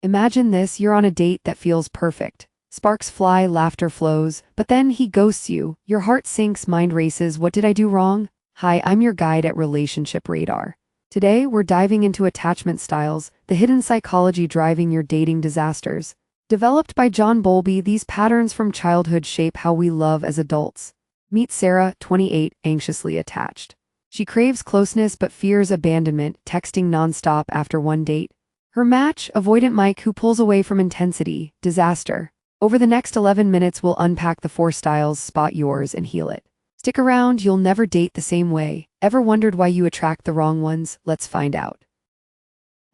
Imagine this, you're on a date that feels perfect. Sparks fly, laughter flows, but then he ghosts you. Your heart sinks, mind races. What did I do wrong? Hi, I'm your guide at Relationship Radar. Today, we're diving into attachment styles, the hidden psychology driving your dating disasters. Developed by John Bowlby, these patterns from childhood shape how we love as adults. Meet Sarah, 28, anxiously attached. She craves closeness but fears abandonment, texting nonstop after one date. Her match, avoidant Mike, who pulls away from intensity, disaster. Over the next 11 minutes, we'll unpack the 4 styles, spot yours, and heal it. Stick around, you'll never date the same way. Ever wondered why you attract the wrong ones? Let's find out.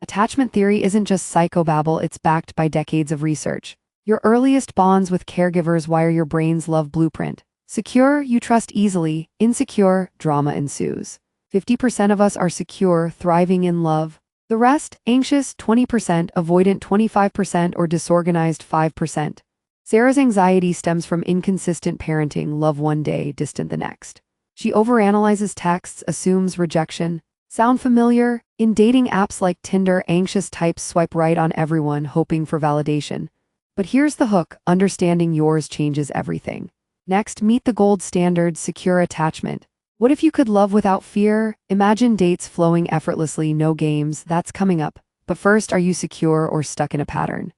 Attachment theory isn't just psychobabble, it's backed by decades of research. Your earliest bonds with caregivers wire your brain's love blueprint. Secure, you trust easily. Insecure, drama ensues. 50% of us are secure, thriving in love. The rest, anxious 20%, avoidant 25%, or disorganized 5%. Sarah's anxiety stems from inconsistent parenting, love one day, distant the next. She overanalyzes texts, assumes rejection. Sound familiar? In dating apps like Tinder, anxious types swipe right on everyone, hoping for validation. But here's the hook, understanding yours changes everything. Next, meet the gold standard, secure attachment. What if you could love without fear? Imagine dates flowing effortlessly, no games. That's coming up. But first, are you secure or stuck in a pattern?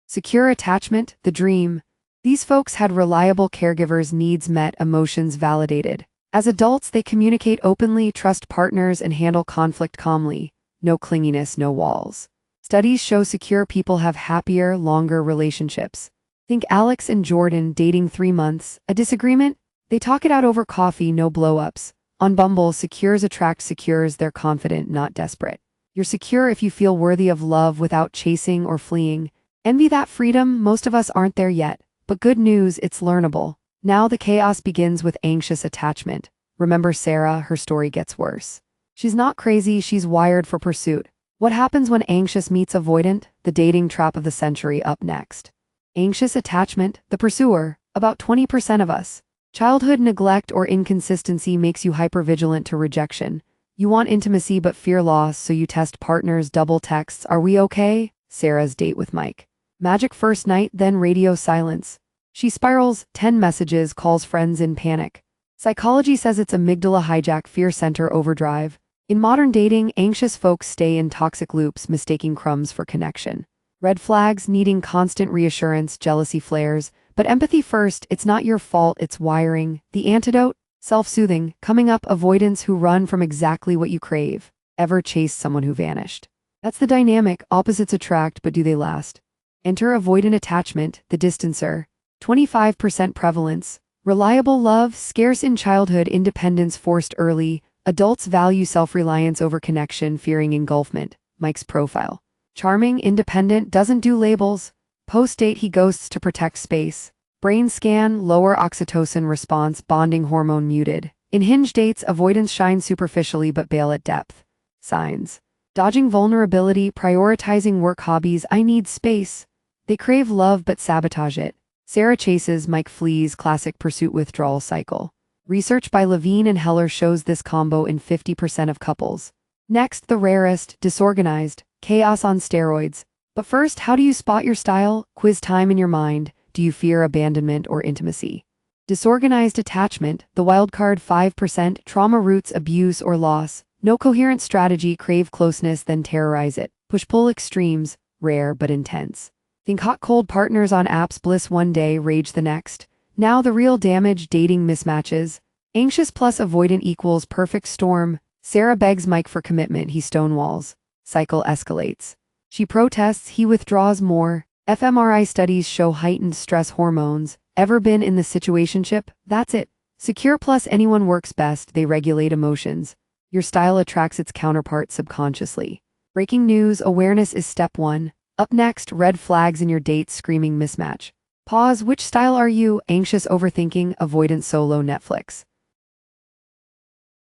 Secure attachment, the dream. These folks had reliable caregivers, needs met, emotions validated. As adults, they communicate openly, trust partners, and handle conflict calmly. No clinginess, no walls. Studies show secure people have happier, longer relationships. Think Alex and Jordan dating 3 months. A disagreement? They talk it out over coffee, no blow-ups. On Bumble, secures attract secures, they're confident, not desperate. You're secure if you feel worthy of love without chasing or fleeing. Envy that freedom? Most of us aren't there yet. But good news, it's learnable. Now the chaos begins with anxious attachment. Remember Sarah, her story gets worse. She's not crazy, she's wired for pursuit. What happens when anxious meets avoidant? The dating trap of the century up next. Anxious attachment, the pursuer, about 20% of us. Childhood neglect or inconsistency makes you hypervigilant to rejection. You want intimacy but fear loss, so you test partners, double texts. Are we okay? Sarah's date with Mike. Magic first night, then radio silence. She spirals, 10 messages, calls friends in panic. Psychology says it's amygdala hijack, fear center overdrive. In modern dating, anxious folks stay in toxic loops, mistaking crumbs for connection. Red flags, needing constant reassurance, jealousy flares. But empathy first, it's not your fault, it's wiring. The antidote? Self-soothing. Coming up, avoidance who run from exactly what you crave. Ever chase someone who vanished? That's the dynamic, opposites attract, but do they last? Enter avoidant attachment, the distancer. 25% prevalence. Reliable love, scarce in childhood, independence forced early. Adults value self-reliance over connection, fearing engulfment. Mike's profile. Charming, independent, doesn't do labels. Post-date, he ghosts to protect space. Brain scan, lower oxytocin response, bonding hormone muted. In hinge dates, avoidance shines superficially but bail at depth. Signs. Dodging vulnerability, prioritizing work hobbies, I need space. They crave love but sabotage it. Sarah chases, Mike flees, classic pursuit withdrawal cycle. Research by Levine and Heller shows this combo in 50% of couples. Next, the rarest, disorganized, chaos on steroids. But first, how do you spot your style? Quiz time in your mind. Do you fear abandonment or intimacy? Disorganized attachment, the wildcard 5%, trauma roots, abuse or loss. No coherent strategy, crave closeness, then terrorize it. Push-pull extremes, rare but intense. Think hot-cold partners on apps, bliss one day, rage the next. Now the real damage, dating mismatches. Anxious plus avoidant equals perfect storm. Sarah begs Mike for commitment, he stonewalls. Cycle escalates. She protests, he withdraws more. fMRI studies show heightened stress hormones. Ever been in the situationship? That's it. Secure plus anyone works best, they regulate emotions. Your style attracts its counterpart subconsciously. Breaking news, awareness is step 1. Up next, red flags in your date, screaming mismatch. Pause, which style are you? Anxious overthinking, avoidant solo Netflix.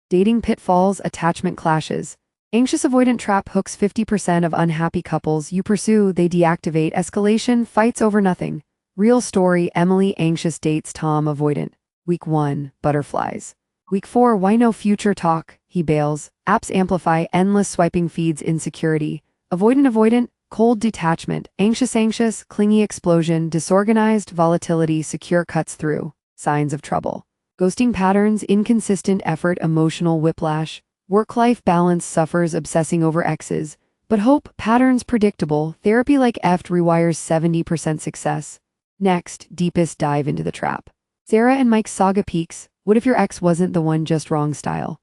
Dating pitfalls, attachment clashes. Anxious avoidant trap hooks 50% of unhappy couples. You pursue, they deactivate, escalation, fights over nothing. Real story, Emily anxious dates Tom avoidant. Week 1, butterflies. Week 4, why no future talk? He bails. Apps amplify, endless swiping feeds insecurity. Avoidant, cold detachment, anxious, clingy explosion, disorganized volatility, secure cuts through, signs of trouble. Ghosting patterns, inconsistent effort, emotional whiplash, work-life balance suffers, obsessing over exes, but hope, patterns predictable, therapy like EFT rewires 70% success. Next, deepest dive into the trap. Sarah and Mike's saga peaks, what if your ex wasn't the one, just wrong style?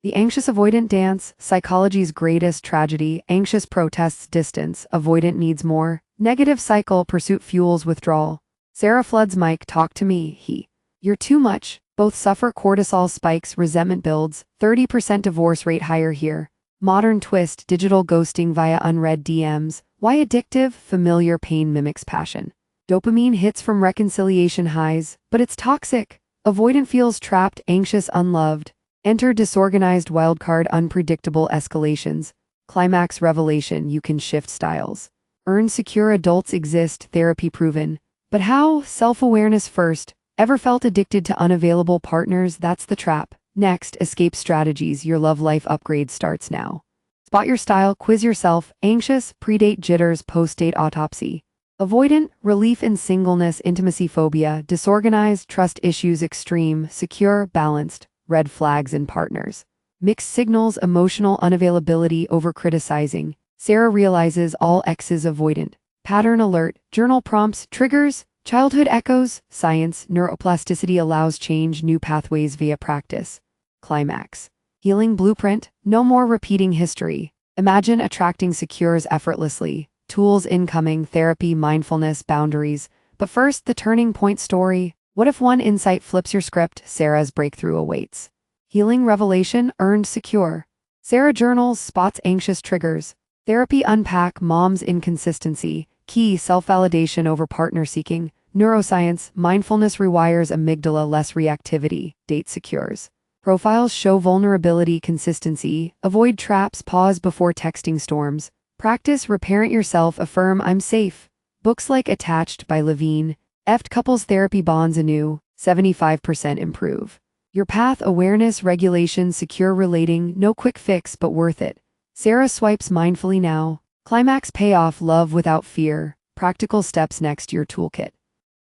The anxious avoidant dance, psychology's greatest tragedy, anxious protests distance, avoidant needs more, negative cycle, pursuit fuels withdrawal. Sarah floods Mike, talk to me, he. You're too much, both suffer cortisol spikes, resentment builds, 30% divorce rate higher here. Modern twist, digital ghosting via unread DMs, why addictive, familiar pain mimics passion. Dopamine hits from reconciliation highs, but it's toxic. Avoidant feels trapped, anxious, unloved. Enter disorganized wildcard, unpredictable escalations. Climax revelation, you can shift styles. Earn secure, adults exist, therapy proven. But how? Self-awareness first. Ever felt addicted to unavailable partners? That's the trap. Next, escape strategies, your love life upgrade starts now. Spot your style, quiz yourself, anxious, predate jitters, post-date autopsy. Avoidant, relief in singleness, intimacy phobia, disorganized, trust issues, extreme, secure, balanced. Red flags in partners. Mixed signals, emotional unavailability, over-criticizing. Sarah realizes all exes avoidant. Pattern alert, journal prompts, triggers, childhood echoes, science, neuroplasticity allows change, new pathways via practice. Climax. Healing blueprint, no more repeating history. Imagine attracting secures effortlessly. Tools incoming, therapy, mindfulness, boundaries. But first, the turning point story. What if one insight flips your script? Sarah's breakthrough awaits. Healing revelation, earned secure. Sarah journals, spots anxious triggers. Therapy unpack, mom's inconsistency. Key, self-validation over partner seeking. Neuroscience, mindfulness rewires amygdala, less reactivity. Date secures. Profiles show vulnerability, consistency. Avoid traps, pause before texting storms. Practice, reparent yourself, affirm, I'm safe. Books like Attached by Levine. EFT couples therapy bonds anew, 75% improve. Your path, awareness, regulation, secure relating, no quick fix but worth it. Sarah swipes mindfully now. Climax payoff, love without fear. Practical steps next, your toolkit.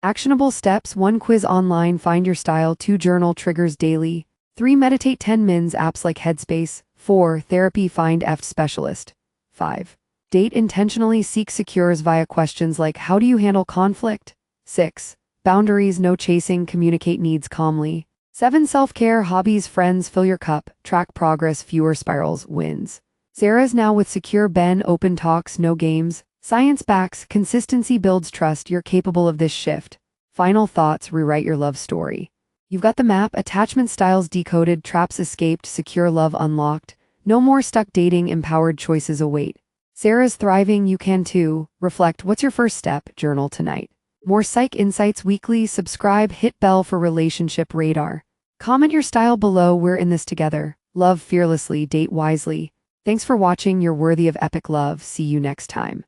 Actionable steps, 1 quiz online, find your style, 2 journal triggers daily, 3 meditate 10 mins, apps like Headspace, 4 therapy, find EFT specialist, 5 date intentionally, seek secures via questions like how do you handle conflict? 6. Boundaries, no chasing, communicate needs calmly. 7. Self-care, hobbies, friends, fill your cup, track progress, fewer spirals, wins. Sarah's now with secure Ben, open talks, no games. Science backs, consistency builds trust, you're capable of this shift. Final thoughts, rewrite your love story. You've got the map, attachment styles decoded, traps escaped, secure love unlocked. No more stuck dating, empowered choices await. Sarah's thriving, you can too. Reflect, what's your first step? Journal tonight. More Psych Insights weekly, subscribe, hit bell for relationship radar. Comment your style below, we're in this together. Love fearlessly, date wisely. Thanks for watching, you're worthy of epic love, see you next time.